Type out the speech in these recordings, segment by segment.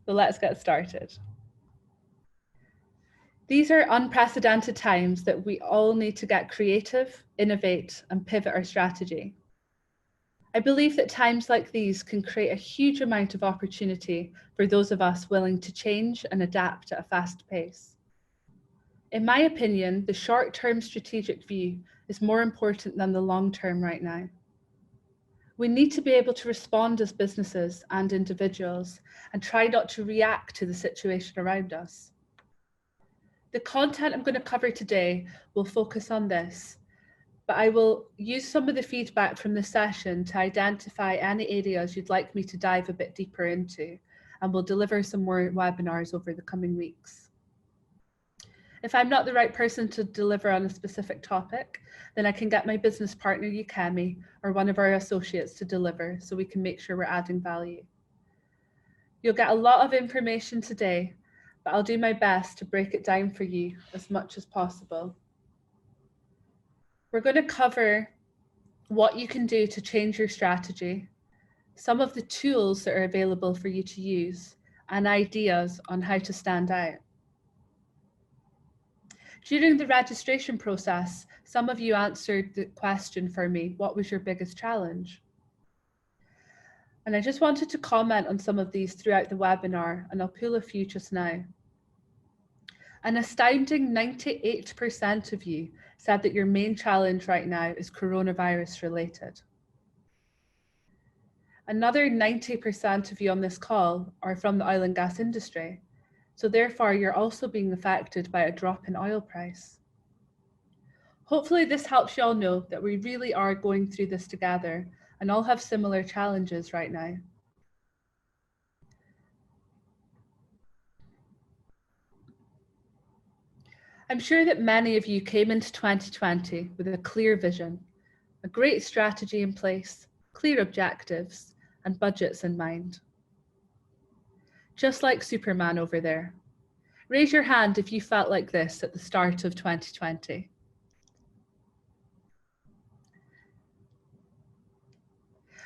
So let's get started. These are unprecedented times that we all need to get creative, innovate, and pivot our strategy. I believe that times like these can create a huge amount of opportunity for those of us willing to change and adapt at a fast pace. In my opinion, the short-term strategic view is more important than the long-term right now. We need to be able to respond as businesses and individuals and try not to react to the situation around us. The content I'm going to cover today will focus on this, but I will use some of the feedback from this session to identify any areas you'd like me to dive a bit deeper into, and we'll deliver some more webinars over the coming weeks. If I'm not the right person to deliver on a specific topic, then I can get my business partner, Yukemi, or one of our associates to deliver so we can make sure we're adding value. You'll get a lot of information today, but I'll do my best to break it down for you as much as possible. We're going to cover what you can do to change your strategy, some of the tools that are available for you to use, and ideas on how to stand out. During the registration process, some of you answered the question for me, what was your biggest challenge? And I just wanted to comment on some of these throughout the webinar, and I'll pull a few just now. An astounding 98% of you said that your main challenge right now is coronavirus related. Another 90% of you on this call are from the oil and gas industry. So therefore, you're also being affected by a drop in oil price. Hopefully this helps you all know that we really are going through this together and all have similar challenges right now. I'm sure that many of you came into 2020 with a clear vision, a great strategy in place, clear objectives, and budgets in mind. Just like Superman over there. Raise your hand if you felt like this at the start of 2020.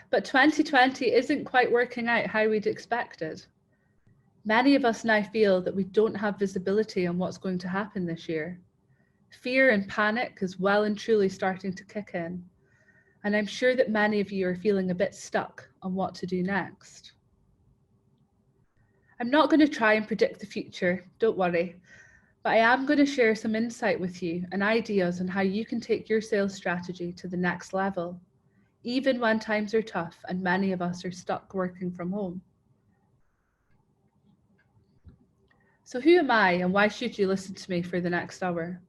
But 2020 isn't quite working out how we'd expected. Many of us now feel that we don't have visibility on what's going to happen this year. Fear and panic is well and truly starting to kick in. And I'm sure that many of you are feeling a bit stuck on what to do next. I'm not going to try and predict the future, don't worry, but I am going to share some insight with you and ideas on how you can take your sales strategy to the next level, even when times are tough and many of us are stuck working from home. So who am I and why should you listen to me for the next hour?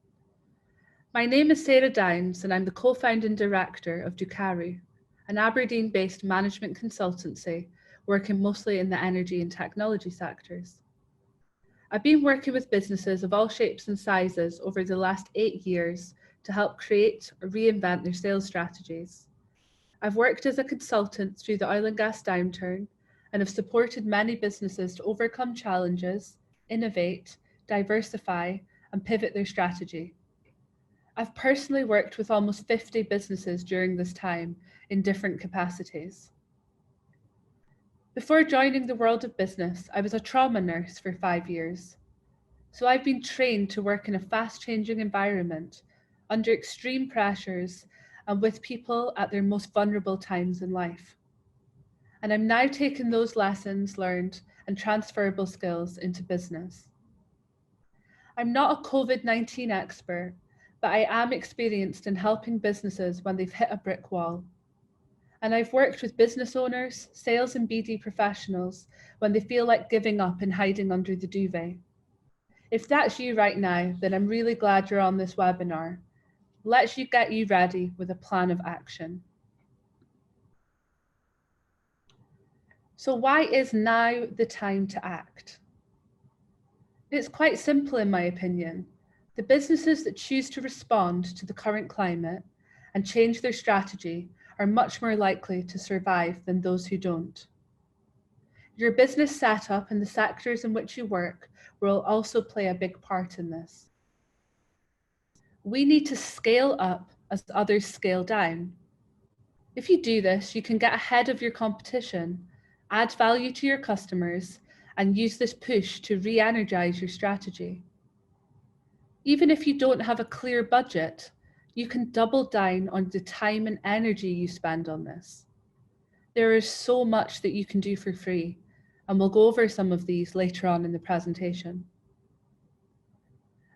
My name is Sarah Downs and I'm the co-founding director of Doqaru, an Aberdeen-based management consultancy working mostly in the energy and technology sectors. I've been working with businesses of all shapes and sizes over the last 8 years to help create or reinvent their sales strategies. I've worked as a consultant through the oil and gas downturn and have supported many businesses to overcome challenges, innovate, diversify, and pivot their strategy. I've personally worked with almost 50 businesses during this time in different capacities. Before joining the world of business, I was a trauma nurse for 5 years. So I've been trained to work in a fast-changing environment, under extreme pressures, and with people at their most vulnerable times in life. And I'm now taking those lessons learned and transferable skills into business. I'm not a COVID-19 expert, but I am experienced in helping businesses when they've hit a brick wall. And I've worked with business owners, sales and BD professionals when they feel like giving up and hiding under the duvet. If that's you right now, then I'm really glad you're on this webinar. Let's get you ready with a plan of action. So why is now the time to act? It's quite simple in my opinion. The businesses that choose to respond to the current climate and change their strategy are much more likely to survive than those who don't. Your business setup and the sectors in which you work will also play a big part in this. We need to scale up as others scale down. If you do this, you can get ahead of your competition, add value to your customers, and use this push to re-energize your strategy. Even if you don't have a clear budget, you can double down on the time and energy you spend on this. There is so much that you can do for free, and we'll go over some of these later on in the presentation.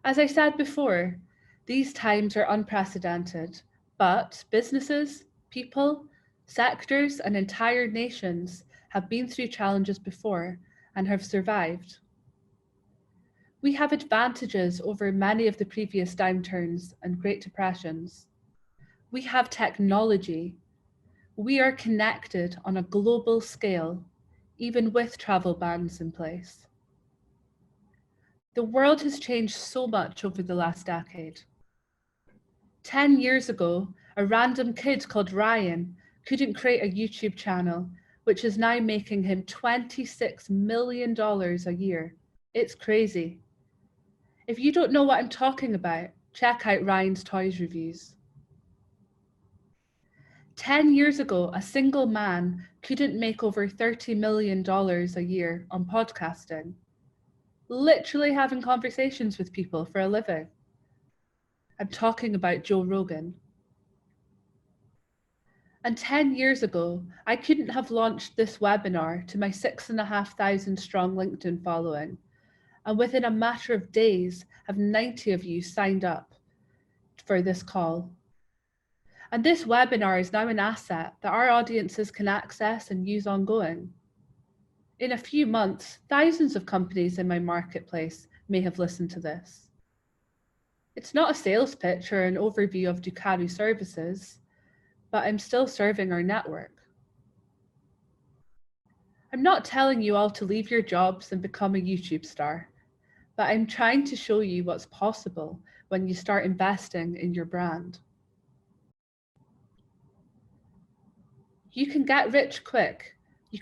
As I said before, these times are unprecedented, but businesses, people, sectors, and entire nations have been through challenges before and have survived. We have advantages over many of the previous downturns and Great Depressions. We have technology. We are connected on a global scale, even with travel bans in place. The world has changed so much over the last decade. 10 years ago, a random kid called Ryan couldn't create a YouTube channel, which is now making him $26 million a year. It's crazy. If you don't know what I'm talking about, check out Ryan's Toys reviews. 10 years ago, a single man couldn't make over $30 million a year on podcasting, literally having conversations with people for a living. I'm talking about Joe Rogan. And 10 years ago, I couldn't have launched this webinar to my 6,500 strong LinkedIn following. And within a matter of days, have 90 of you signed up for this call. And this webinar is now an asset that our audiences can access and use ongoing. In a few months, thousands of companies in my marketplace may have listened to this. It's not a sales pitch or an overview of Doqaru services, but I'm still serving our network. I'm not telling you all to leave your jobs and become a YouTube star, but I'm trying to show you what's possible when you start investing in your brand. You can get rich quick. You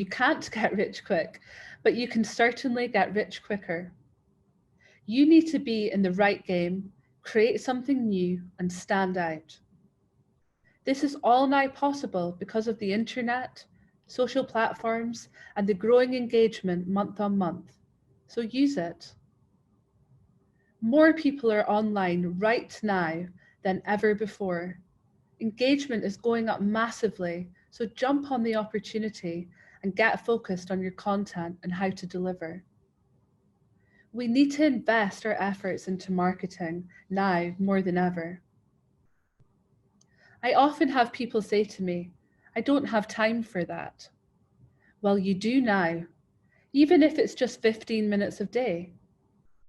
can't get rich quick, but you can certainly get rich quicker. You need to be in the right game, create something new, and stand out. This is all now possible because of the internet, social platforms, and the growing engagement month on month. So use it. More people are online right now than ever before. Engagement is going up massively, so jump on the opportunity and get focused on your content and how to deliver. We need to invest our efforts into marketing now more than ever. I often have people say to me, I don't have time for that. Well, you do now, even if it's just 15 minutes a day.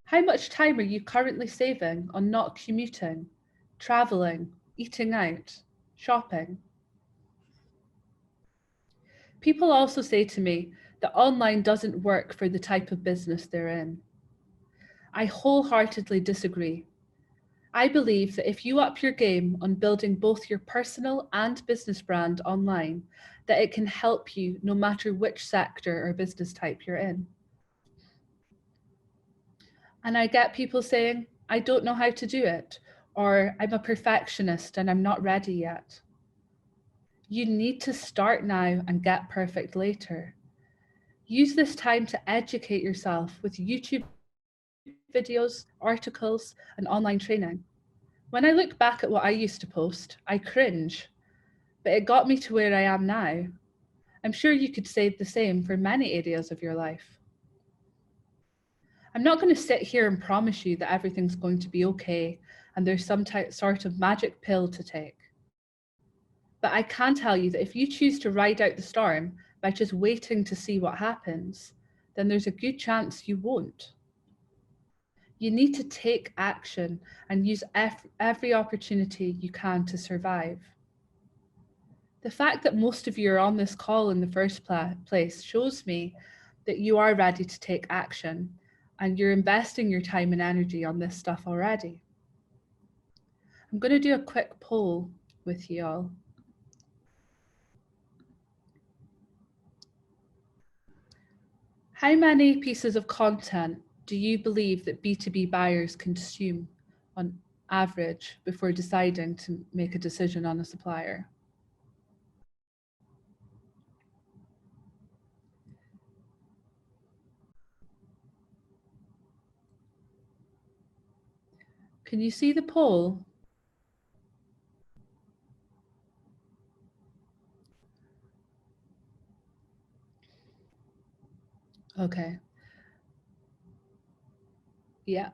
How much time are you currently saving on not commuting, traveling, eating out, shopping? People also say to me that online doesn't work for the type of business they're in. I wholeheartedly disagree. I believe that if you up your game on building both your personal and business brand online, that it can help you no matter which sector or business type you're in. And I get people saying, I don't know how to do it, or I'm a perfectionist and I'm not ready yet. You need to start now and get perfect later. Use this time to educate yourself with YouTube videos, articles, and online training. When I look back at what I used to post, I cringe, but it got me to where I am now. I'm sure you could say the same for many areas of your life. I'm not going to sit here and promise you that everything's going to be okay and there's some sort of magic pill to take. But I can tell you that if you choose to ride out the storm by just waiting to see what happens, then there's a good chance you won't. You need to take action and use every opportunity you can to survive. The fact that most of you are on this call in the first place shows me that you are ready to take action and you're investing your time and energy on this stuff already. I'm going to do a quick poll with you all. How many pieces of content do you believe that B2B buyers consume on average before deciding to make a decision on a supplier? Can you see the poll? Okay. Yeah.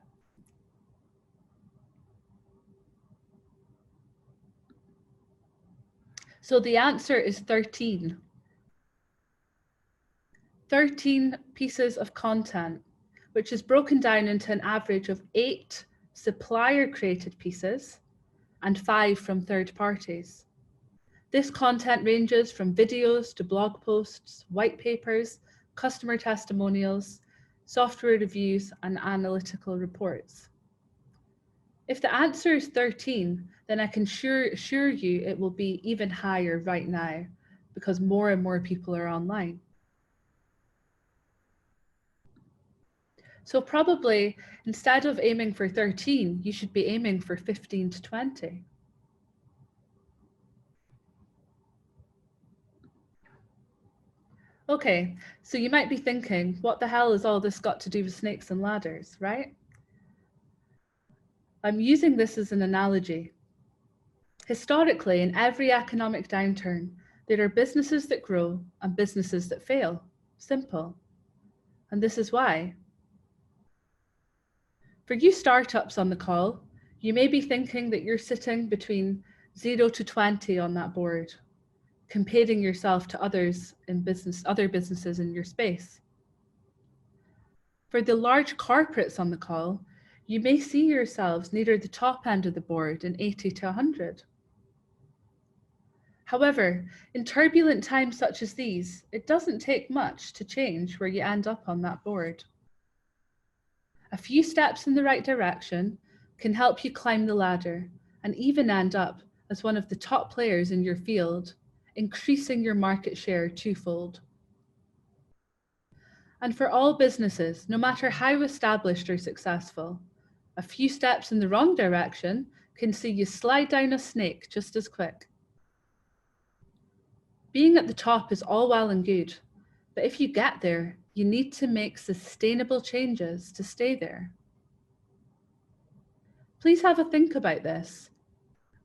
So the answer is 13. 13 pieces of content, which is broken down into an average of 8 supplier-created pieces and 5 from third parties. This content ranges from videos to blog posts, white papers, customer testimonials, software reviews, and analytical reports. If the answer is 13, then I can assure you it will be even higher right now because more and more people are online. So probably instead of aiming for 13, you should be aiming for 15 to 20. Okay, so you might be thinking, what the hell has all this got to do with snakes and ladders, right? I'm using this as an analogy. Historically, in every economic downturn, there are businesses that grow and businesses that fail. Simple. And this is why. For you startups on the call, you may be thinking that you're sitting between 0 to 20 on that board, comparing yourself to others in other businesses in your space. For the large corporates on the call, you may see yourselves near the top end of the board in 80 to 100. However, in turbulent times such as these, it doesn't take much to change where you end up on that board. A few steps in the right direction can help you climb the ladder and even end up as one of the top players in your field, increasing your market share twofold. And for all businesses, no matter how established or successful, a few steps in the wrong direction can see you slide down a snake just as quick. Being at the top is all well and good, but if you get there, you need to make sustainable changes to stay there. Please have a think about this.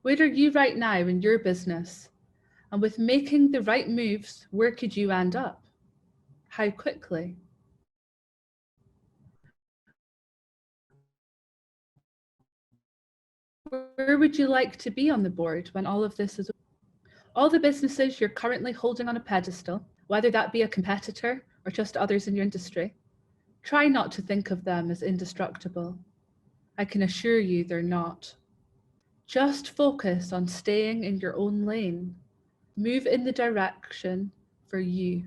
Where are you right now in your business? And with making the right moves, where could you end up? How quickly? Where would you like to be on the board when all of this is over? All the businesses you're currently holding on a pedestal, whether that be a competitor or just others in your industry, try not to think of them as indestructible. I can assure you they're not. Just focus on staying in your own lane. Move in the direction for you.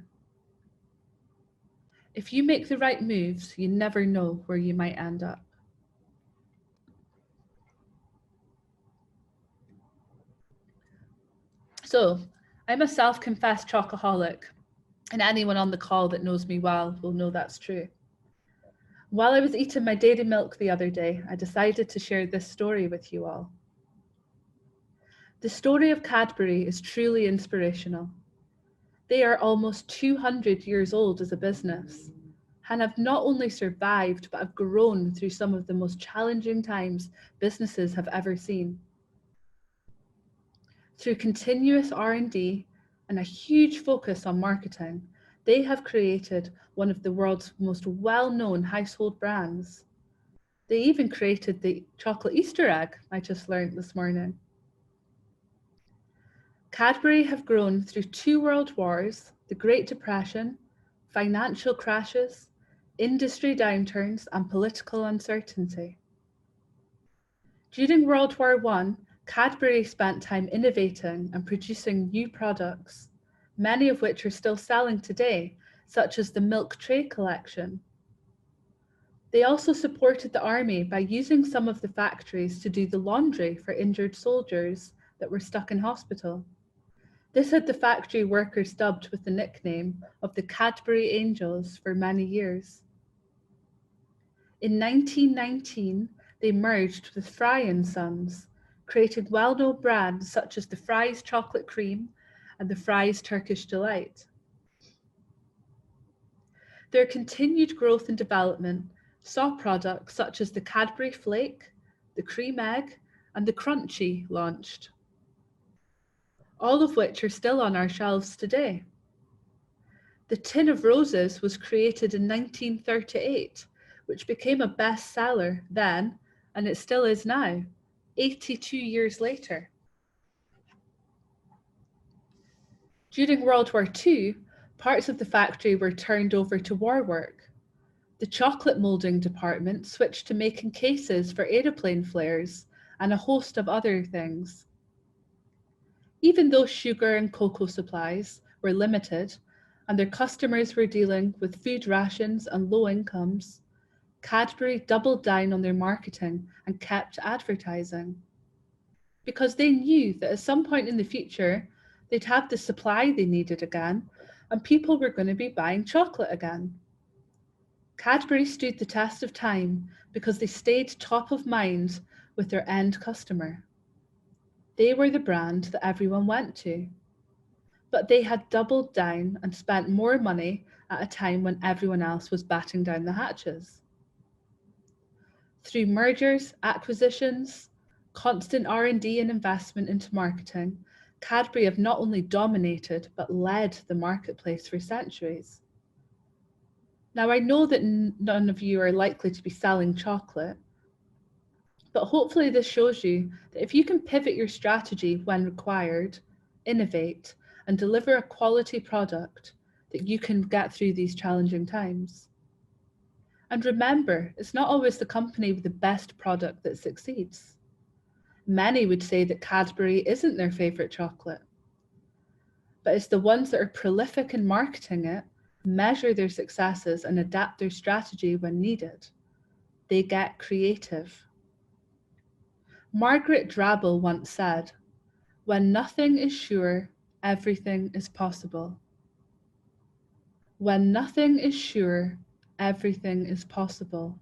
If you make the right moves, you never know where you might end up. So, I'm a self-confessed chocoholic, and anyone on the call that knows me well will know that's true. While I was eating my dairy milk the other day, I decided to share this story with you all. The story of Cadbury is truly inspirational. They are almost 200 years old as a business and have not only survived, but have grown through some of the most challenging times businesses have ever seen. Through continuous R&D and a huge focus on marketing, they have created one of the world's most well-known household brands. They even created the chocolate Easter egg, I just learned this morning. Cadbury have grown through 2 world wars, the Great Depression, financial crashes, industry downturns, and political uncertainty. During World War I, Cadbury spent time innovating and producing new products, many of which are still selling today, such as the Milk Tray collection. They also supported the army by using some of the factories to do the laundry for injured soldiers that were stuck in hospital. This had the factory workers dubbed with the nickname of the Cadbury Angels for many years. In 1919, they merged with Fry & Sons, creating well-known brands such as the Fry's Chocolate Cream and the Fry's Turkish Delight. Their continued growth and development saw products such as the Cadbury Flake, the Cream Egg, and the Crunchy launched, all of which are still on our shelves today. The Tin of Roses was created in 1938, which became a bestseller then, and it still is now, 82 years later. During World War II, parts of the factory were turned over to war work. The chocolate moulding department switched to making cases for aeroplane flares and a host of other things. Even though sugar and cocoa supplies were limited and their customers were dealing with food rations and low incomes, Cadbury doubled down on their marketing and kept advertising. Because they knew that at some point in the future, they'd have the supply they needed again, and people were going to be buying chocolate again. Cadbury stood the test of time because they stayed top of mind with their end customer. They were the brand that everyone went to. But they had doubled down and spent more money at a time when everyone else was batting down the hatches. Through mergers, acquisitions, constant R&D and investment into marketing, Cadbury have not only dominated but led the marketplace for centuries. Now, I know that none of you are likely to be selling chocolate, but hopefully this shows you that if you can pivot your strategy when required, innovate, and deliver a quality product, that you can get through these challenging times. And remember, it's not always the company with the best product that succeeds. Many would say that Cadbury isn't their favourite chocolate, but it's the ones that are prolific in marketing it, measure their successes and adapt their strategy when needed. They get creative. Margaret Drabble once said, "When nothing is sure, everything is possible." When nothing is sure, everything is possible.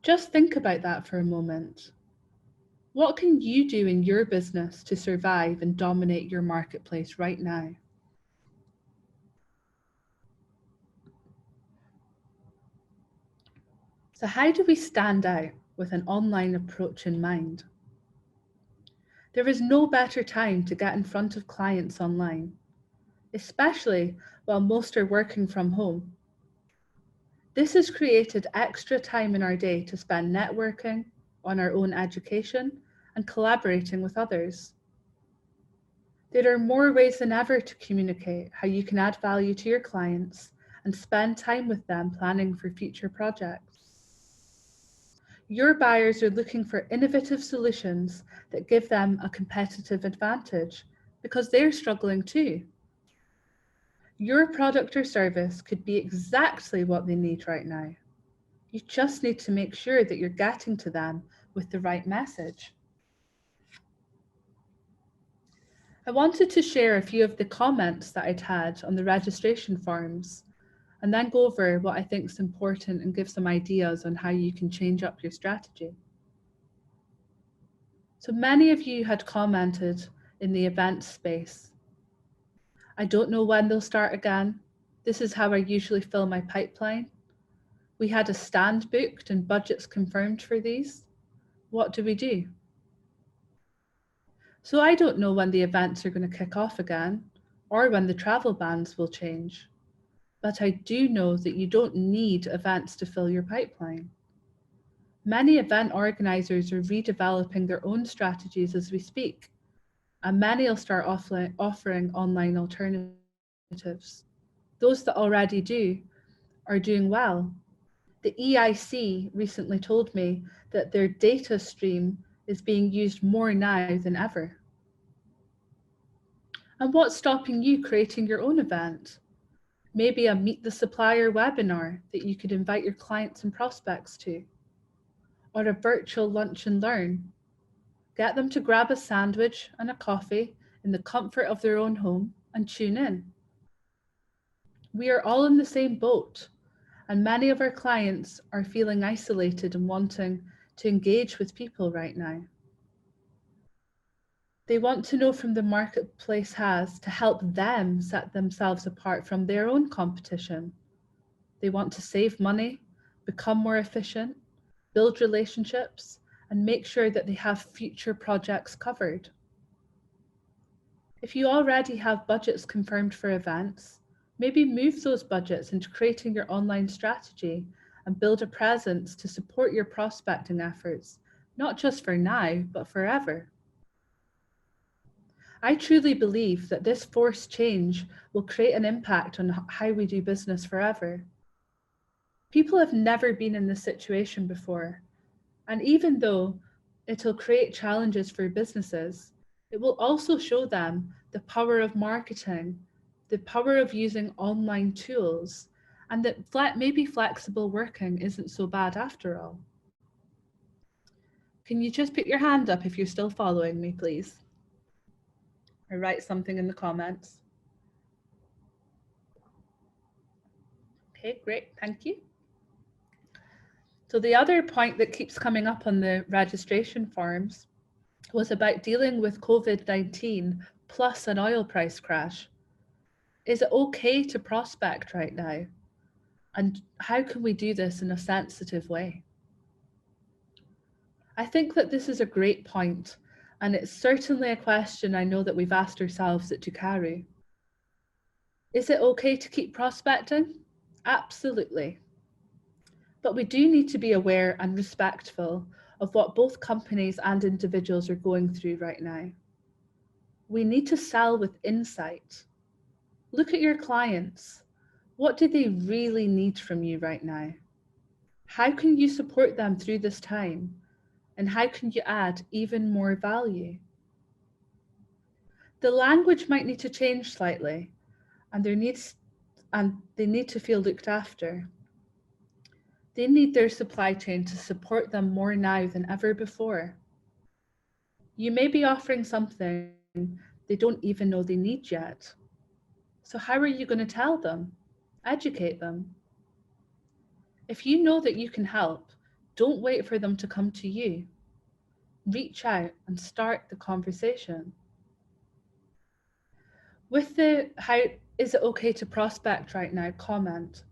Just think about that for a moment. What can you do in your business to survive and dominate your marketplace right now? So how do we stand out with an online approach in mind? There is no better time to get in front of clients online, especially while most are working from home. This has created extra time in our day to spend networking, on our own education, and collaborating with others. There are more ways than ever to communicate how you can add value to your clients and spend time with them planning for future projects. Your buyers are looking for innovative solutions that give them a competitive advantage because they're struggling too. Your product or service could be exactly what they need right now. You just need to make sure that you're getting to them with the right message. I wanted to share a few of the comments that I'd had on the registration forms and then go over what I think is important and give some ideas on how you can change up your strategy. So many of you had commented in the event space. I don't know when they'll start again. This is how I usually fill my pipeline. We had a stand booked and budgets confirmed for these. What do we do? So I don't know when the events are going to kick off again or when the travel bans will change. But I do know that you don't need events to fill your pipeline. Many event organizers are redeveloping their own strategies as we speak, and many will start offering online alternatives. Those that already do are doing well. The EIC recently told me that their data stream is being used more now than ever. And what's stopping you creating your own event? Maybe a Meet the Supplier webinar that you could invite your clients and prospects to, or a virtual lunch and learn. Get them to grab a sandwich and a coffee in the comfort of their own home and tune in. We are all in the same boat, and many of our clients are feeling isolated and wanting to engage with people right now. They want to know from the marketplace has to help them set themselves apart from their own competition. They want to save money, become more efficient, build relationships, and make sure that they have future projects covered. If you already have budgets confirmed for events, maybe move those budgets into creating your online strategy and build a presence to support your prospecting efforts, not just for now, but forever. I truly believe that this forced change will create an impact on how we do business forever. People have never been in this situation before, and even though it'll create challenges for businesses, it will also show them the power of marketing, the power of using online tools, and that maybe flexible working isn't so bad after all. Can you just put your hand up if you're still following me, please? Or write something in the comments. Okay, great, thank you. So the other point that keeps coming up on the registration forms was about dealing with COVID-19 plus an oil price crash. Is it okay to prospect right now? And how can we do this in a sensitive way? I think that this is a great point, and it's certainly a question I know that we've asked ourselves at Doqaru. Is it okay to keep prospecting? Absolutely. But we do need to be aware and respectful of what both companies and individuals are going through right now. We need to sell with insight. Look at your clients. What do they really need from you right now? How can you support them through this time? And how can you add even more value? The language might need to change slightly, and they need to feel looked after. They need their supply chain to support them more now than ever before. You may be offering something they don't even know they need yet. So how are you going to tell them? Educate them. If you know that you can help, don't wait for them to come to you. Reach out and start the conversation. With the how is it okay to prospect right now comment,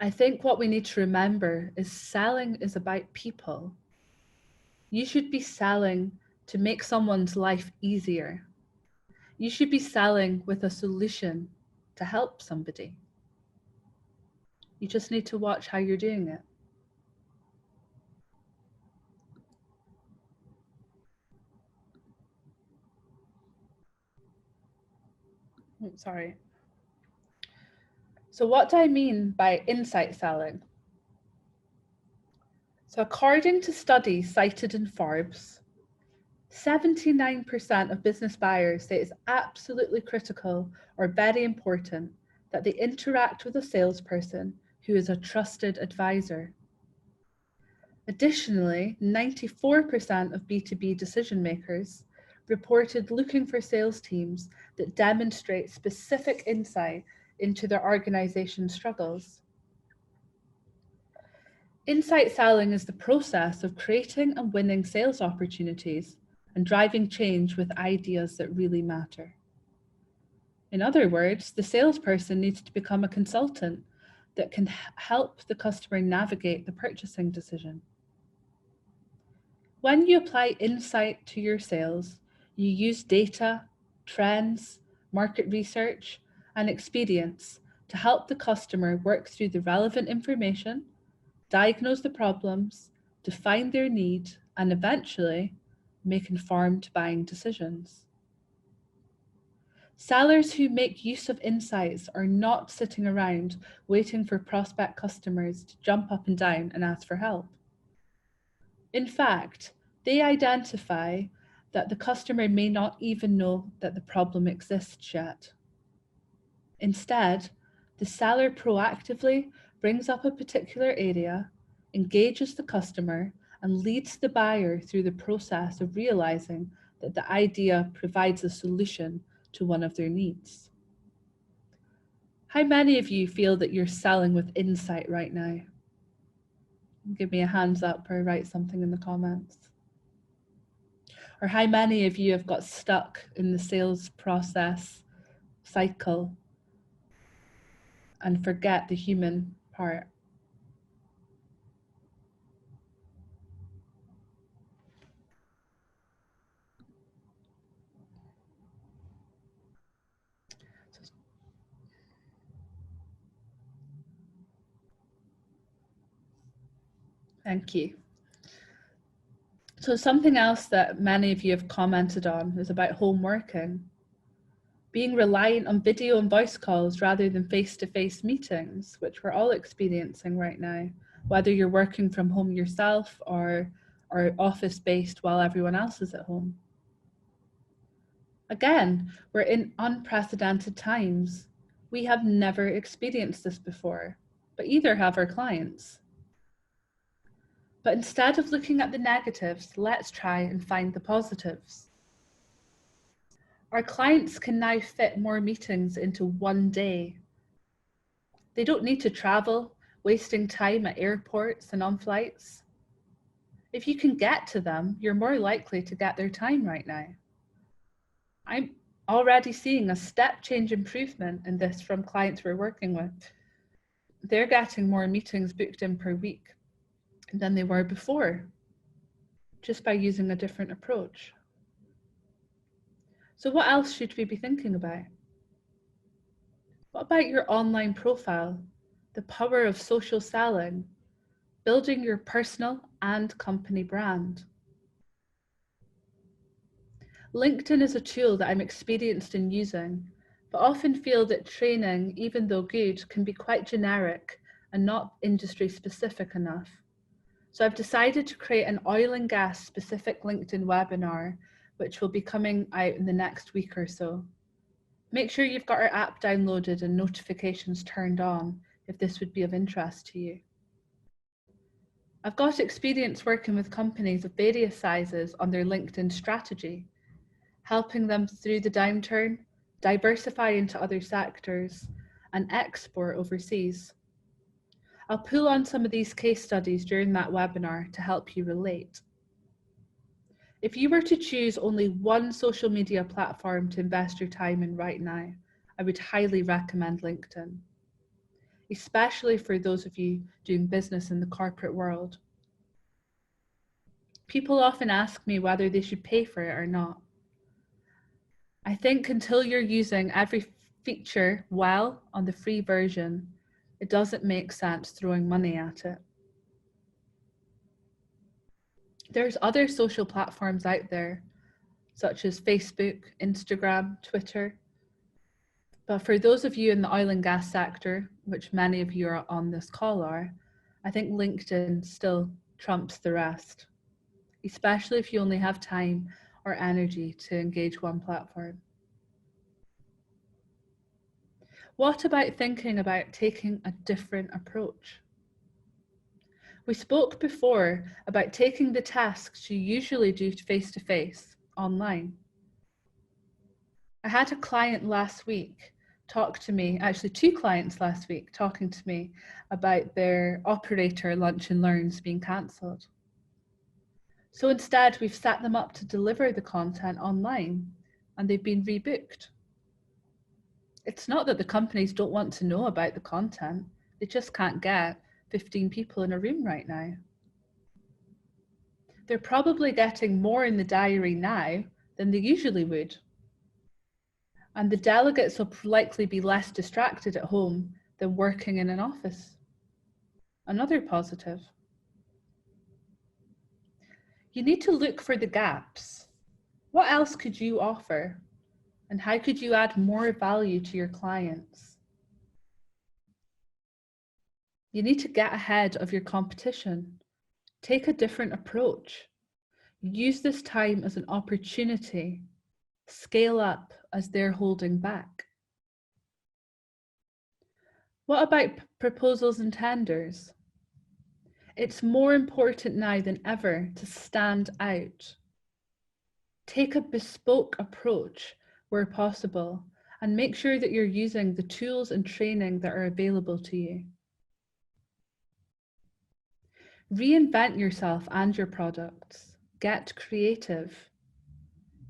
I think what we need to remember is selling is about people. You should be selling to make someone's life easier. You should be selling with a solution to help somebody. You just need to watch how you're doing it. Oh, sorry. So what do I mean by insight selling? So according to studies cited in Forbes, 79% of business buyers say it's absolutely critical or very important that they interact with a salesperson who is a trusted advisor. Additionally, 94% of B2B decision makers reported looking for sales teams that demonstrate specific insight into their organization's struggles. Insight selling is the process of creating and winning sales opportunities and driving change with ideas that really matter. In other words, the salesperson needs to become a consultant that can help the customer navigate the purchasing decision. When you apply insight to your sales, you use data, trends, market research, and experience to help the customer work through the relevant information, diagnose the problems, define their need, and eventually make informed buying decisions. Sellers who make use of insights are not sitting around waiting for prospect customers to jump up and down and ask for help. In fact, they identify that the customer may not even know that the problem exists yet. Instead, the seller proactively brings up a particular area, engages the customer, and leads the buyer through the process of realizing that the idea provides a solution to one of their needs. How many of you feel that you're selling with insight right now? Give me a hands up or write something in the comments. Or how many of you have got stuck in the sales process cycle and forget the human part? Thank you. So something else that many of you have commented on is about home working. Being reliant on video and voice calls rather than face-to-face meetings, which we're all experiencing right now, whether you're working from home yourself or office-based while everyone else is at home. Again, we're in unprecedented times. We have never experienced this before, but either have our clients. But instead of looking at the negatives, let's try and find the positives. Our clients can now fit more meetings into one day. They don't need to travel, wasting time at airports and on flights. If you can get to them, you're more likely to get their time right now. I'm already seeing a step change improvement in this from clients we're working with. They're getting more meetings booked in per week than they were before, just by using a different approach. So what else should we be thinking about? What about your online profile, the power of social selling, building your personal and company brand? LinkedIn is a tool that I'm experienced in using, but often feel that training, even though good, can be quite generic and not industry specific enough. So I've decided to create an oil and gas specific LinkedIn webinar, which will be coming out in the next week or so. Make sure you've got our app downloaded and notifications turned on if this would be of interest to you. I've got experience working with companies of various sizes on their LinkedIn strategy, helping them through the downturn, diversify into other sectors, and export overseas. I'll pull on some of these case studies during that webinar to help you relate. If you were to choose only one social media platform to invest your time in right now, I would highly recommend LinkedIn, especially for those of you doing business in the corporate world. People often ask me whether they should pay for it or not. I think until you're using every feature well on the free version, it doesn't make sense throwing money at it. There's other social platforms out there, such as Facebook, Instagram, Twitter. But for those of you in the oil and gas sector, which many of you are on this call are, I think LinkedIn still trumps the rest, especially if you only have time or energy to engage one platform. What about thinking about taking a different approach? We spoke before about taking the tasks you usually do face-to-face online. I had a client last week talk to me, actually 2 clients last week talking to me about their operator lunch and learns being cancelled. So instead, we've set them up to deliver the content online and they've been rebooked. It's not that the companies don't want to know about the content, they just can't get 15 people in a room right now. They're probably getting more in the diary now than they usually would. And the delegates will likely be less distracted at home than working in an office. Another positive. You need to look for the gaps. What else could you offer? And how could you add more value to your clients? You need to get ahead of your competition. Take a different approach. Use this time as an opportunity. Scale up as they're holding back. What about proposals and tenders? It's more important now than ever to stand out. Take a bespoke approach where possible and make sure that you're using the tools and training that are available to you. Reinvent yourself and your products. Get creative.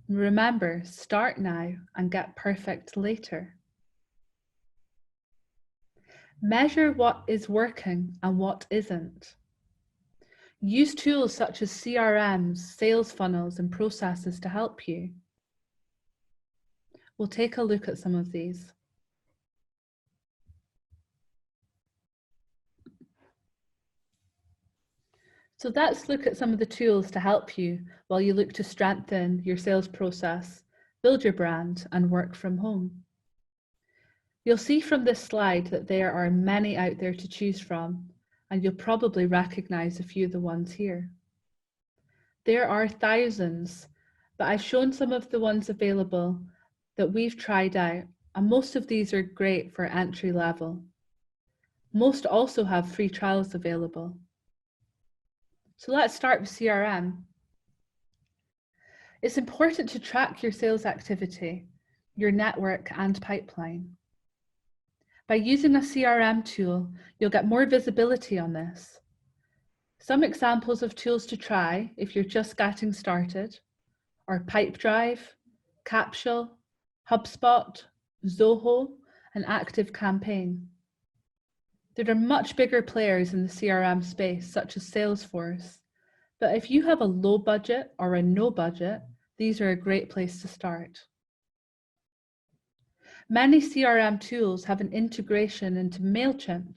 Remember, start now and get perfect later. Measure what is working and what isn't. Use tools such as CRMs, sales funnels, and processes to help you. We'll take a look at some of these. So let's look at some of the tools to help you while you look to strengthen your sales process, build your brand, and work from home. You'll see from this slide that there are many out there to choose from, and you'll probably recognize a few of the ones here. There are thousands, but I've shown some of the ones available that we've tried out, and most of these are great for entry level. Most also have free trials available. So let's start with CRM. It's important to track your sales activity, your network, and pipeline. By using a CRM tool, you'll get more visibility on this. Some examples of tools to try if you're just getting started are Pipedrive, Capsule, HubSpot, Zoho, and ActiveCampaign. There are much bigger players in the CRM space, such as Salesforce, but if you have a low budget or a no budget, these are a great place to start. Many CRM tools have an integration into MailChimp,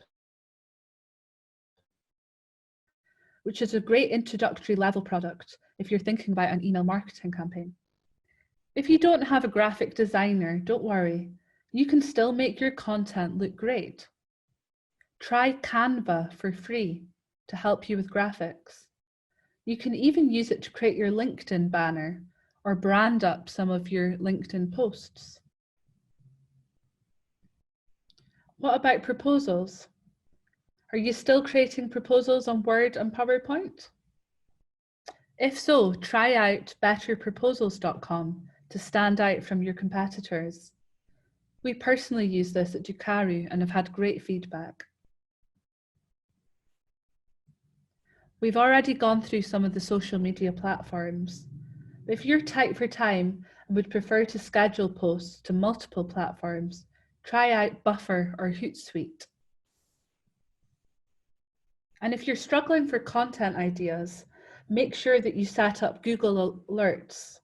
which is a great introductory level product if you're thinking about an email marketing campaign. If you don't have a graphic designer, don't worry, you can still make your content look great. Try Canva for free to help you with graphics. You can even use it to create your LinkedIn banner or brand up some of your LinkedIn posts. What about proposals? Are you still creating proposals on Word and PowerPoint? If so, try out betterproposals.com to stand out from your competitors. We personally use this at Doqaru and have had great feedback. We've already gone through some of the social media platforms. If you're tight for time and would prefer to schedule posts to multiple platforms, try out Buffer or Hootsuite. And if you're struggling for content ideas, make sure that you set up Google Alerts.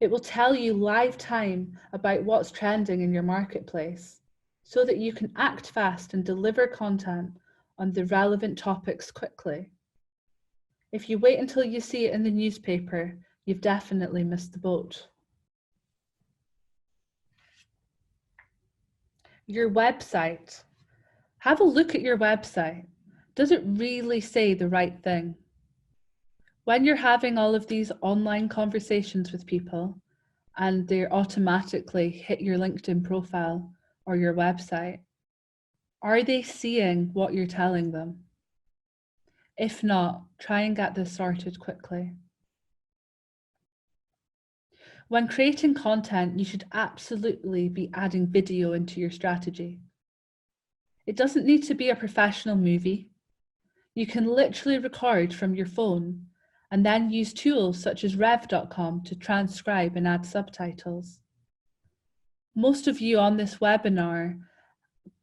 It will tell you live time about what's trending in your marketplace so that you can act fast and deliver content on the relevant topics quickly. If you wait until you see it in the newspaper, you've definitely missed the boat. Your website. Have a look at your website. Does it really say the right thing? When you're having all of these online conversations with people and they automatically hit your LinkedIn profile or your website, are they seeing what you're telling them? If not, try and get this sorted quickly. When creating content, you should absolutely be adding video into your strategy. It doesn't need to be a professional movie. You can literally record from your phone and then use tools such as rev.com to transcribe and add subtitles. Most of you on this webinar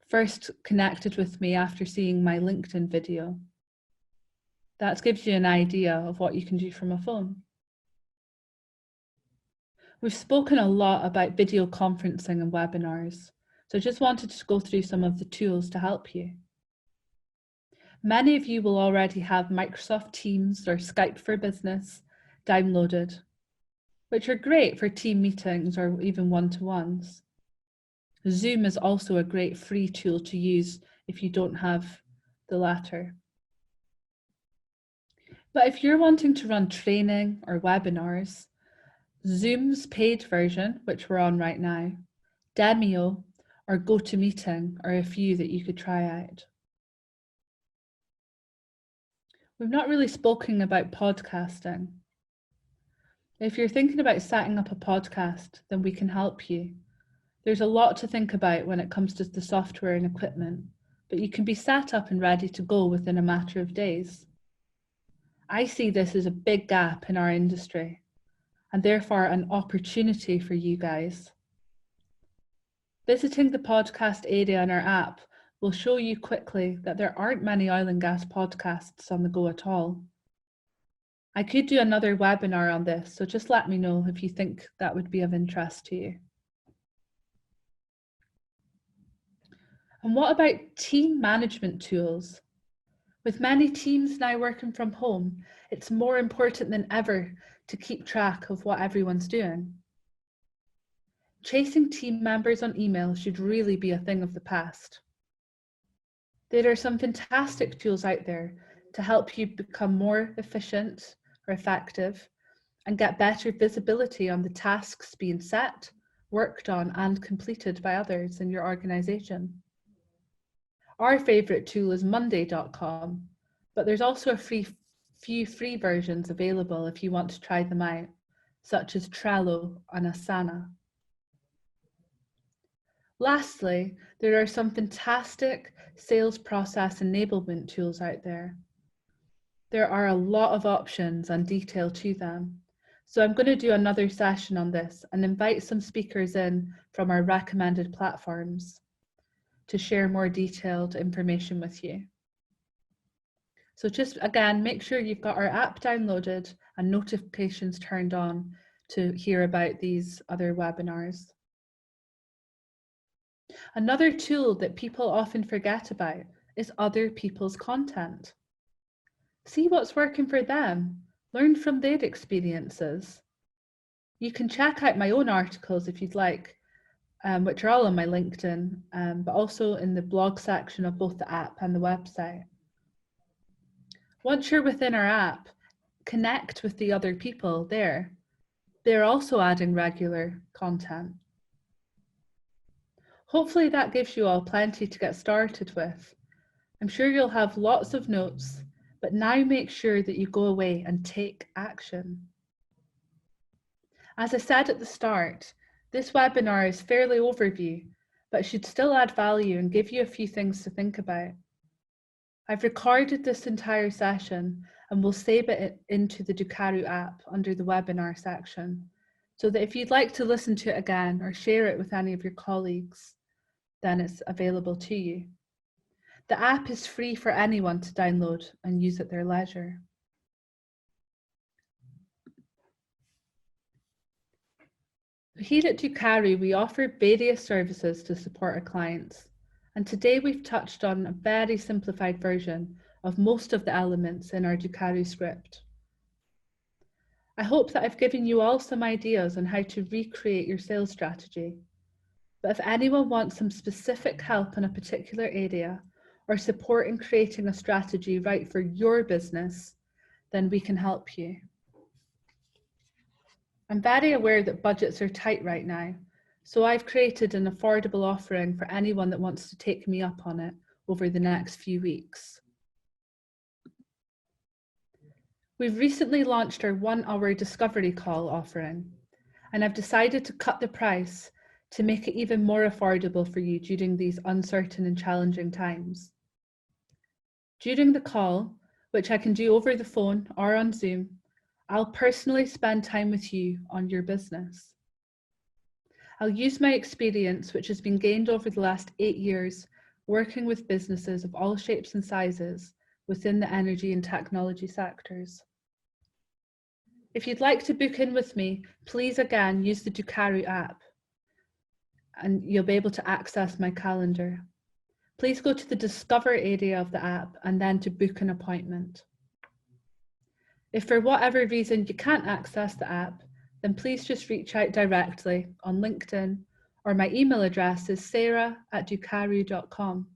first connected with me after seeing my LinkedIn video. That gives you an idea of what you can do from a phone. We've spoken a lot about video conferencing and webinars, so I just wanted to go through some of the tools to help you. Many of you will already have Microsoft Teams or Skype for Business downloaded, which are great for team meetings or even one-to-ones. Zoom is also a great free tool to use if you don't have the latter. But if you're wanting to run training or webinars, Zoom's paid version, which we're on right now, Demio or GoToMeeting are a few that you could try out. We've not really spoken about podcasting. If you're thinking about setting up a podcast, then we can help you. There's a lot to think about when it comes to the software and equipment, but you can be set up and ready to go within a matter of days. I see this as a big gap in our industry, and therefore an opportunity for you guys. Visiting the podcast area in our app will show you quickly that there aren't many oil and gas podcasts on the go at all. I could do another webinar on this, so just let me know if you think that would be of interest to you. And what about team management tools? With many teams now working from home, it's more important than ever to keep track of what everyone's doing. Chasing team members on email should really be a thing of the past. There are some fantastic tools out there to help you become more efficient or effective and get better visibility on the tasks being set, worked on, and completed by others in your organization. Our favorite tool is Monday.com, but there's also a few free versions available if you want to try them out, such as Trello and Asana. Lastly, there are some fantastic sales process enablement tools out there. There are a lot of options and detail to them. So I'm going to do another session on this and invite some speakers in from our recommended platforms to share more detailed information with you. So just again, make sure you've got our app downloaded and notifications turned on to hear about these other webinars. Another tool that people often forget about is other people's content. See what's working for them, learn from their experiences. You can check out my own articles if you'd like, which are all on my LinkedIn, but also in the blog section of both the app and the website. Once you're within our app, connect with the other people there. They're also adding regular content. Hopefully that gives you all plenty to get started with. I'm sure you'll have lots of notes, but now make sure that you go away and take action. As I said at the start, this webinar is fairly overview, but should still add value and give you a few things to think about. I've recorded this entire session and will save it into the Doqaru app under the webinar section, so that if you'd like to listen to it again or share it with any of your colleagues, then it's available to you. The app is free for anyone to download and use at their leisure. Here at Doqaru, we offer various services to support our clients. And today we've touched on a very simplified version of most of the elements in our Doqaru script. I hope that I've given you all some ideas on how to recreate your sales strategy. But if anyone wants some specific help in a particular area or support in creating a strategy right for your business, then we can help you. I'm very aware that budgets are tight right now, so I've created an affordable offering for anyone that wants to take me up on it over the next few weeks. We've recently launched our 1-hour discovery call offering, and I've decided to cut the price to make it even more affordable for you during these uncertain and challenging times. During the call, which I can do over the phone or on Zoom, I'll personally spend time with you on your business. I'll use my experience, which has been gained over the last 8 years, working with businesses of all shapes and sizes within the energy and technology sectors. If you'd like to book in with me, please again use the Doqaru app and you'll be able to access my calendar. Please go to the Discover area of the app and then to book an appointment. If for whatever reason you can't access the app, then please just reach out directly on LinkedIn, or my email address is sarah@doqaru.com.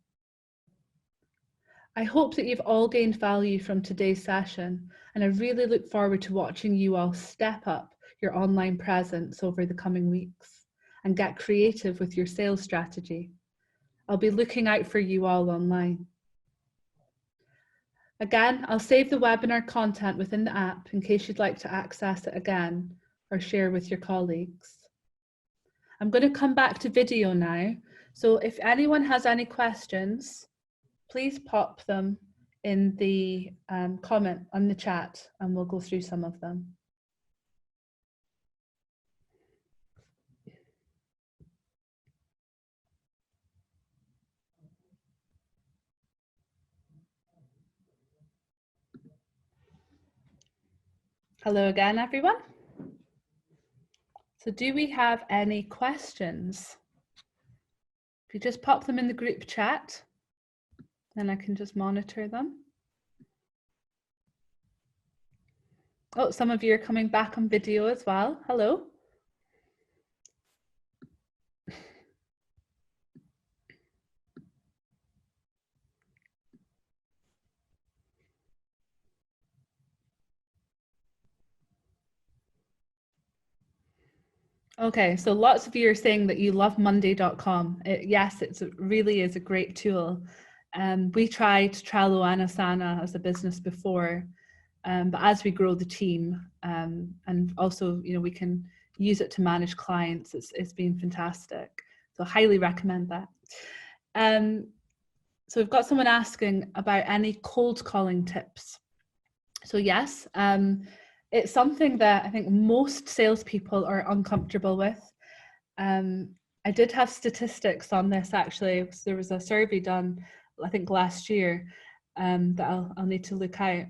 I hope that you've all gained value from today's session, and I really look forward to watching you all step up your online presence over the coming weeks and get creative with your sales strategy. I'll be looking out for you all online. Again, I'll save the webinar content within the app in case you'd like to access it again or share with your colleagues. I'm going to come back to video now, so if anyone has any questions, please pop them in the comment on the chat and we'll go through some of them. Hello again, everyone. So do we have any questions? If you just pop them in the group chat, then I can just monitor them. Oh, some of you are coming back on video as well. Hello. Okay, so lots of you are saying that you love Monday.com. Yes, it really is a great tool. We tried Trello and Asana as a business before, but as we grow the team, and also, you know, we can use it to manage clients, it's been fantastic. So highly recommend that. So we've got someone asking about any cold calling tips. So yes, it's something that I think most salespeople are uncomfortable with. I did have statistics on this actually. There was a survey done, I think last year, that I'll need to look out.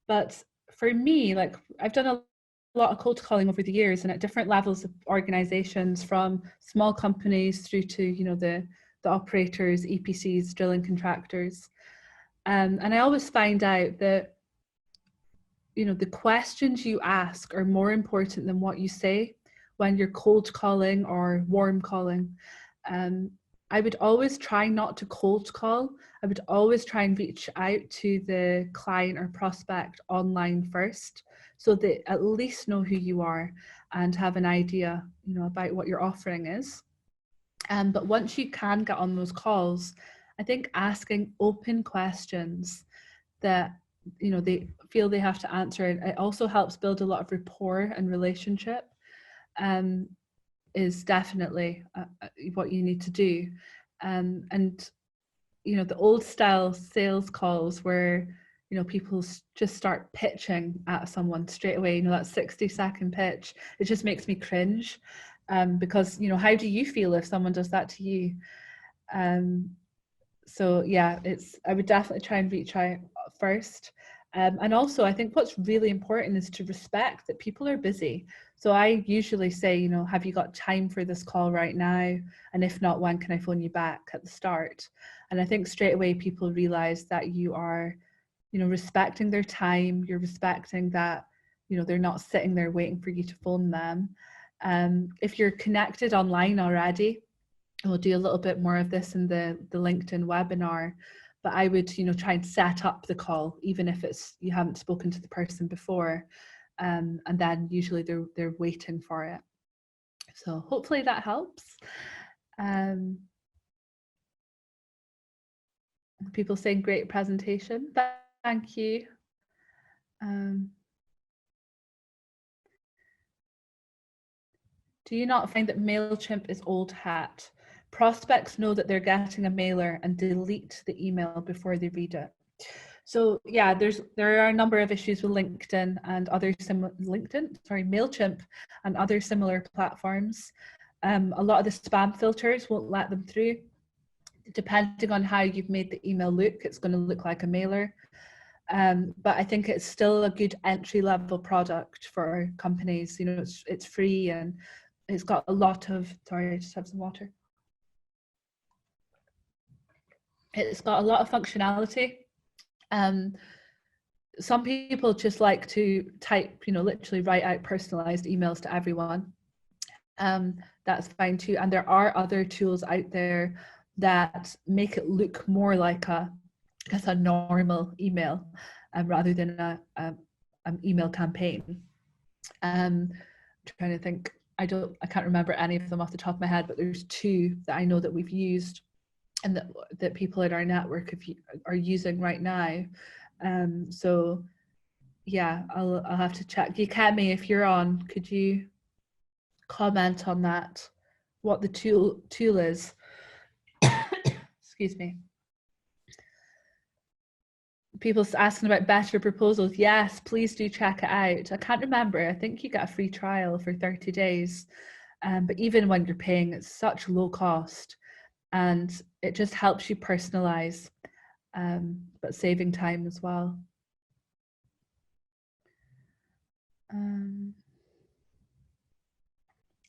But for me, like I've done a lot of cold calling over the years and at different levels of organizations, from small companies through to, you know, the operators, EPCs, drilling contractors. And I always find out that, you know, the questions you ask are more important than what you say when you're cold calling or warm calling. I would always try not to cold call. I would always try and reach out to the client or prospect online first, so they at least know who you are and have an idea, you know, about what your offering is. But once you can get on those calls, I think asking open questions that, you know, they feel they have to answer, it also helps build a lot of rapport and relationship, is definitely what you need to do. And you know, the old style sales calls where, you know, people just start pitching at someone straight away, you know, that 60-second pitch, it just makes me cringe, because, you know, how do you feel if someone does that to you? So yeah, I would definitely try and reach out first. And also, I think what's really important is to respect that people are busy. So I usually say, you know, have you got time for this call right now? And if not, when can I phone you back at the start? And I think straight away people realize that you are, you know, respecting their time. You're respecting that, you know, they're not sitting there waiting for you to phone them. If you're connected online already, we'll do a little bit more of this in the LinkedIn webinar, but I would, you know, try and set up the call, even if it's you haven't spoken to the person before, and then usually they're waiting for it. So hopefully that helps. People saying great presentation. Thank you. Do you not find that MailChimp is old hat? Prospects know that they're getting a mailer and delete the email before they read it. So yeah, there are a number of issues with LinkedIn and other MailChimp and other similar platforms. A lot of the spam filters won't let them through. Depending on how you've made the email look, it's going to look like a mailer. But I think it's still a good entry-level product for companies. You know, it's free and it's got a lot of, sorry, I just have some water. It's got a lot of functionality. Some people just like to type, you know, literally write out personalized emails to everyone. That's fine too. And there are other tools out there that make it look more like a normal email, rather than an email campaign. I'm trying to think. I can't remember any of them off the top of my head, but there's two that I know that we've used and that people in our network are using right now. So yeah, I'll have to check. Yukemi, if you're on, could you comment on that? What the tool is? Excuse me. People asking about better proposals. Yes, please do check it out. I can't remember. I think you get a free trial for 30 days. But even when you're paying, it's such low cost and it just helps you personalize, but saving time as well.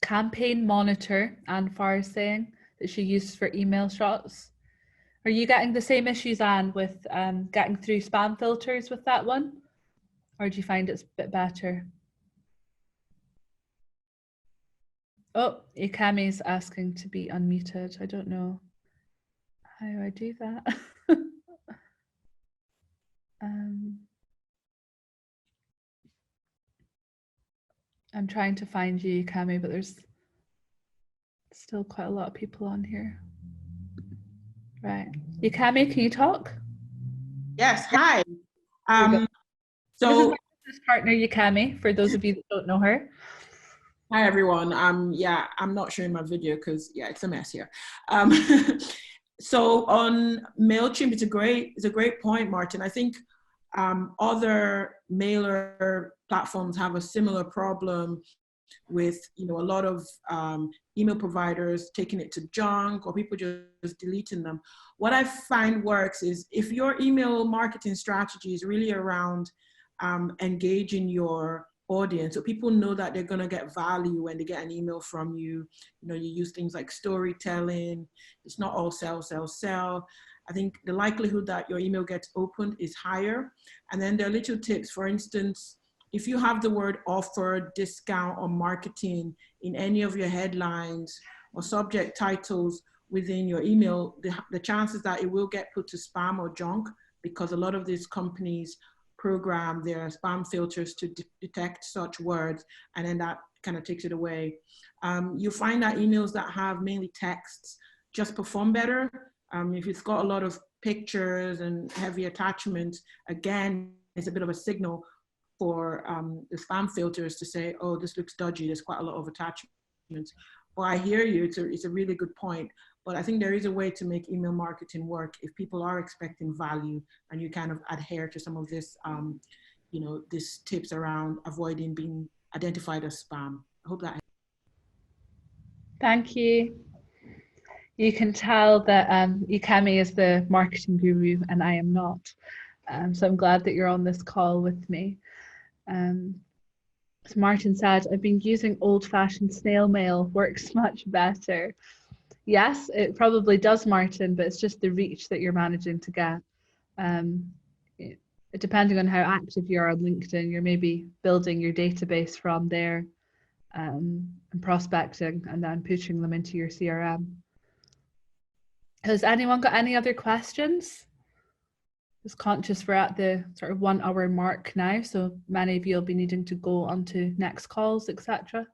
Campaign Monitor, Anne Farr is saying that she uses for email shots. Are you getting the same issues, Anne, with getting through spam filters with that one? Or do you find it's a bit better? Oh, Ikami's asking to be unmuted. I don't know how I do that. I'm trying to find you, Ikami, but there's still quite a lot of people on here. Right. Ikami, can you talk? Yes, hi. So this is So, my business partner, Ikami, for those of you that don't know her. hi everyone. Yeah, I'm not showing my video because it's a mess here. So on MailChimp, it's a great point, Martin. I think other mailer platforms have a similar problem with a lot of email providers taking it to junk or people just deleting them. What I find works is if your email marketing strategy is really around engaging your audience, so people know that they're going to get value when they get an email from you. You use things like storytelling. It's not all sell, sell, sell. I think the likelihood that your email gets opened is higher. And then there are little tips. For instance, if you have the word offer, discount, or marketing in any of your headlines or subject titles within your email, the chances that it will get put to spam or junk, because a lot of these companies program their spam filters to detect such words, and then that kind of takes it away. You find that emails that have mainly texts just perform better. If it's got a lot of pictures and heavy attachments, again, it's a bit of a signal for the spam filters to say, oh, this looks dodgy, there's quite a lot of attachments. Well, I hear you, it's a really good point. But I think there is a way to make email marketing work if people are expecting value and you kind of adhere to some of this, these tips around avoiding being identified as spam. I hope that. Thank you. You can tell that Ikami is the marketing guru and I am not. So I'm glad that you're on this call with me. As Martin said, I've been using old-fashioned snail mail, works much better. Yes, it probably does, Martin, but it's just the reach that you're managing to get. Depending on how active you are on LinkedIn, you're maybe building your database from there and prospecting and then pushing them into your CRM. Has anyone got any other questions? Just conscious we're at the sort of 1 hour mark now, so many of you will be needing to go on to next calls, etc.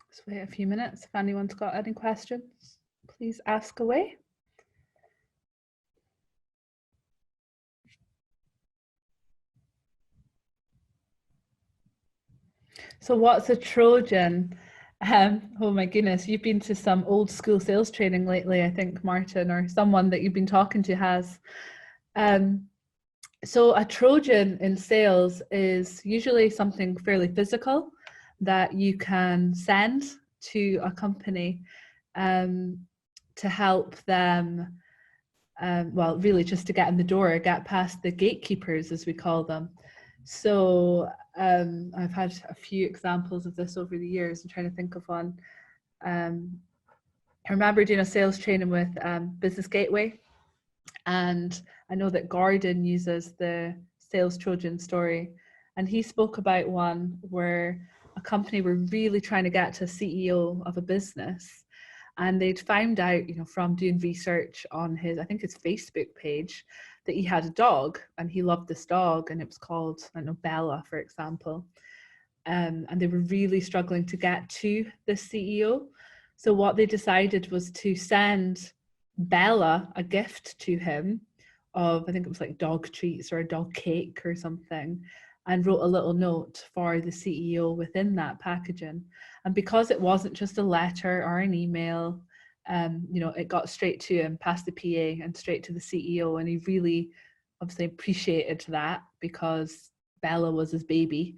Just wait a few minutes. If anyone's got any questions, please ask away. So what's a Trojan? Oh my goodness, you've been to some old school sales training lately, I think, Martin, or someone that you've been talking to has. So a Trojan in sales is usually something fairly physical that you can send to a company to help them, well, really just to get in the door, get past the gatekeepers, as we call them. So I've had a few examples of this over the years. I'm trying to think of one. I remember doing a sales training with Business Gateway, and I know that Gordon uses the Sales Trojan story, and he spoke about one where a company were really trying to get to a CEO of a business, and they'd found out, from doing research on his, I think his Facebook page, that he had a dog and he loved this dog, and it was called, I don't know, Bella, for example. And they were really struggling to get to the CEO. So what they decided was to send Bella a gift to him of, I think it was like dog treats or a dog cake or something, and wrote a little note for the CEO within that packaging. And because it wasn't just a letter or an email, it got straight to him, past the PA and straight to the CEO. And he really obviously appreciated that because Bella was his baby,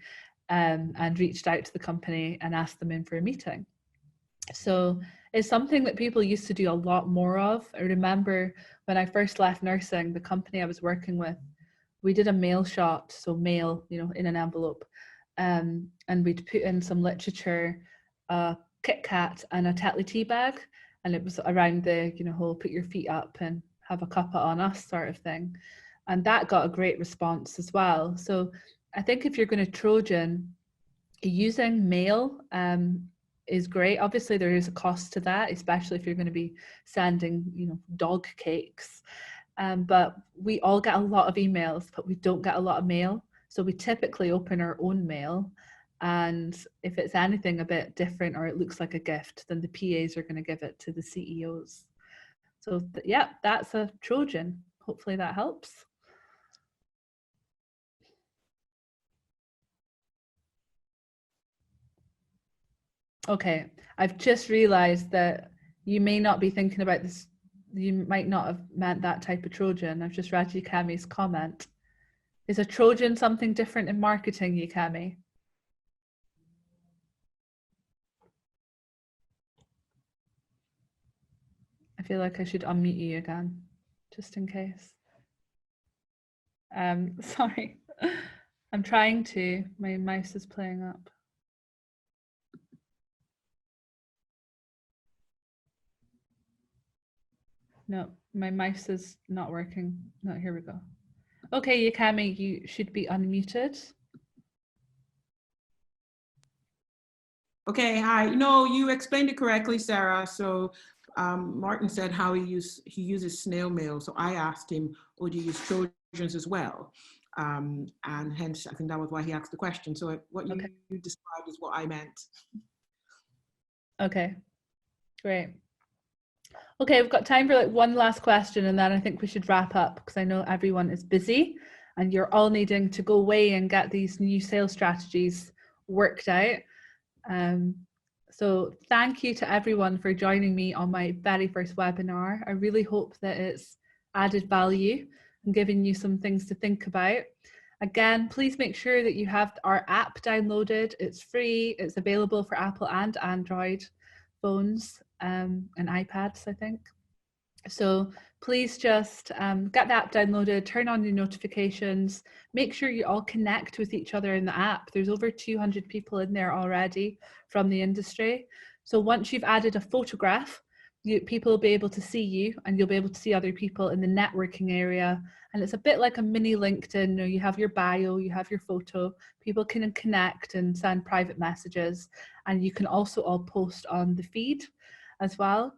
and reached out to the company and asked them in for a meeting. So it's something that people used to do a lot more of. I remember when I first left nursing, the company I was working with, we did a mail shot, so mail, in an envelope, and we'd put in some literature, a Kit Kat and a Tetley tea bag, and it was around the, you know, whole put your feet up and have a cuppa on us sort of thing. And that got a great response as well. So I think if you're going to Trojan, using mail is great. Obviously, there is a cost to that, especially if you're going to be sending, you know, dog cakes. But we all get a lot of emails, but we don't get a lot of mail. So we typically open our own mail. And if it's anything a bit different or it looks like a gift, then the PAs are going to give it to the CEOs. So yeah, that's a Trojan. Hopefully that helps. Okay, I've just realized that you may not be thinking about this. You might not have meant that type of Trojan. I've just read Yukami's comment. Is a Trojan something different in marketing, Yukami? I feel like I should unmute you again, just in case. Sorry, I'm trying to. My mouse is playing up. No, my mouse is not working. No, here we go. Okay, Yukami, you should be unmuted. Okay, hi. No, you explained it correctly, Sarah. So Martin said how he uses snail mail. So I asked him, oh, do you use Trojans as well? And hence, I think that was why he asked the question. So what you described is what I meant. Okay, great. Okay, we've got time for like one last question, and then I think we should wrap up because I know everyone is busy and you're all needing to go away and get these new sales strategies worked out. So thank you to everyone for joining me on my very first webinar. I really hope that it's added value and given you some things to think about. Again, please make sure that you have our app downloaded. It's free. It's available for Apple and Android phones and iPads, I think. So please just get the app downloaded, turn on your notifications, make sure you all connect with each other in the app. There's over 200 people in there already from the industry. So once you've added a photograph, people will be able to see you and you'll be able to see other people in the networking area. And it's a bit like a mini LinkedIn. You have your bio, you have your photo, people can connect and send private messages. And you can also all post on the feed as well.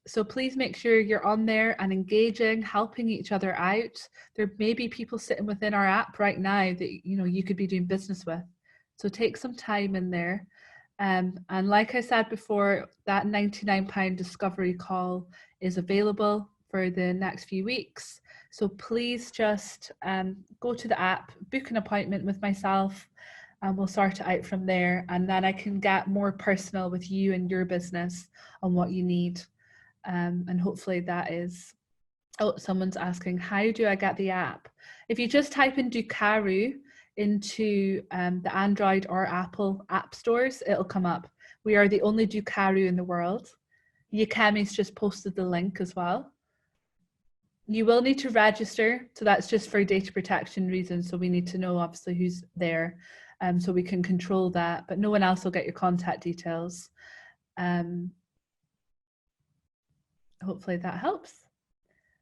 So please make sure you're on there and engaging, helping each other out. There may be people sitting within our app right now that you could be doing business with. So take some time in there. And like I said before, that £99 discovery call is available for the next few weeks. So please just go to the app, book an appointment with myself, and we'll sort it out from there. And then I can get more personal with you and your business on what you need. And hopefully that is, someone's asking, how do I get the app? If you just type in Doqaru into the Android or Apple app stores, it'll come up. We are the only Doqaru in the world. Yukami's just posted the link as well. You will need to register, so that's just for data protection reasons. So we need to know obviously who's there, so we can control that, but no one else will get your contact details. Hopefully that helps.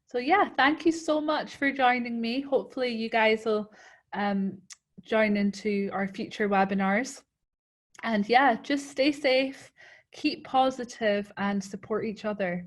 So yeah, thank you so much for joining me. Hopefully you guys will join into our future webinars. And yeah, just stay safe, keep positive and support each other.